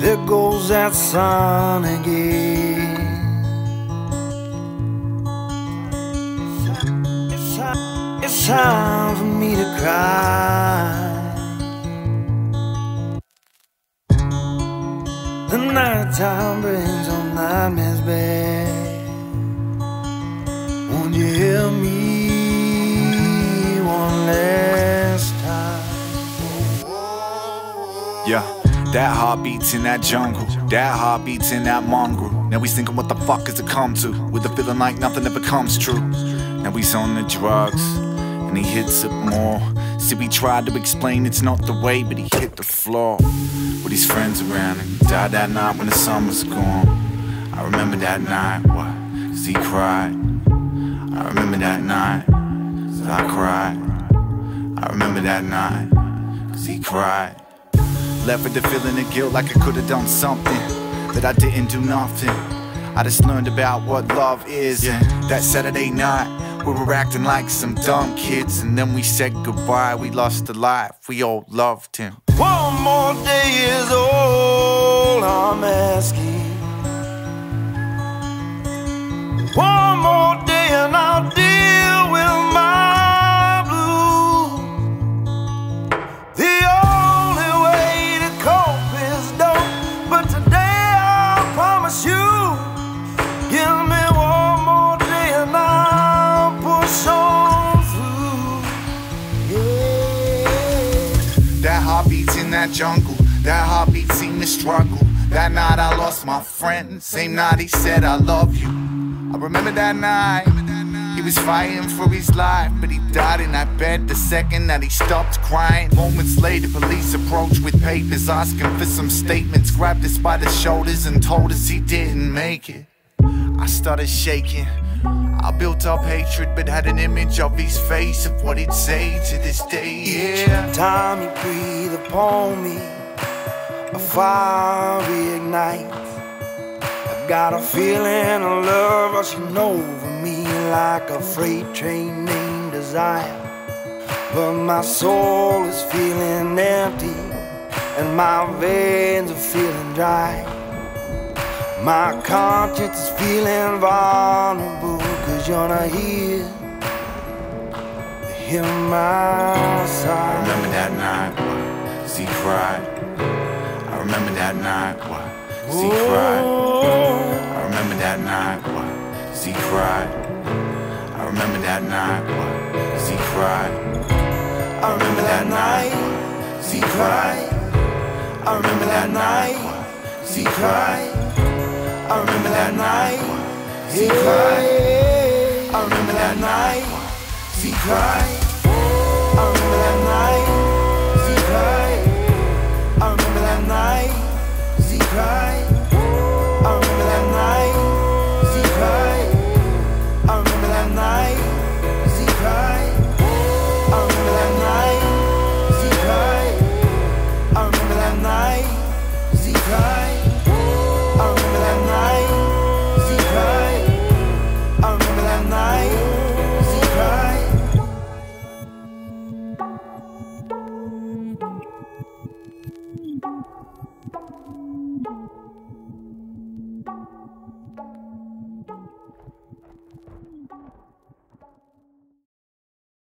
There goes that sun again. It's time for me to cry. The nighttime brings on nightmares back. Won't you hear me one last time? Yeah, that heart beats in that jungle, that heart beats in that mongrel. Now he's thinking, what the fuck has it come to? With a feeling like nothing ever comes true. Now he's on the drugs, and he hits it more. See, we tried to explain it's not the way, but he hit the floor with his friends around him. He died that night when the sun was gone. I remember that night, what? Cause he cried. I remember that night, cause I cried. I remember that night, cause he cried. Left with the feeling of guilt, like I could've done something, that I didn't do nothing. I just learned about what love is. Yeah. That Saturday night, we were acting like some dumb kids, and then we said goodbye. We lost a life, we all loved him. One more day is all I'm asking. One more day and I'll deal with my blues. The only way to cope is dope, but today I promise you, give me one more day and I'll push on through. Yeah. That heart beats in that jungle, that heartbeat seemed to struggle. That night I lost my friend, same night he said I love you. I remember that night, he was fighting for his life, but he died in that bed the second that he stopped crying. Moments later, police approached with papers, asking for some statements, grabbed us by the shoulders and told us he didn't make it. I started shaking, I built up hatred, but had an image of his face, of what he'd say to this day. Yeah. Each time you breathe upon me, a fire reignites. I got a feeling of love rushing over me like a freight train named Desire. But my soul is feeling empty and my veins are feeling dry. My conscience is feeling vulnerable, cause you're not here to hear my side. I remember that night, what? Cause he cried. I remember that night, what? Cause he cried. I remember that night, what? Cause he cried. I remember that night, what? Cause he cried. I remember that night, what? Cause he cried. I remember that night, what? Cause he cried. I remember that night, what? Cause he cried. I remember that night, what? Cause he cried. I remember that night, cause he cried. I remember that night, cause he cried. I remember that night, cause he cried. I remember that night, cause he cried. I remember that night, cause he cried. I remember that night, cause he cried. I remember that night, cause he cried. I remember that night, cause he cried.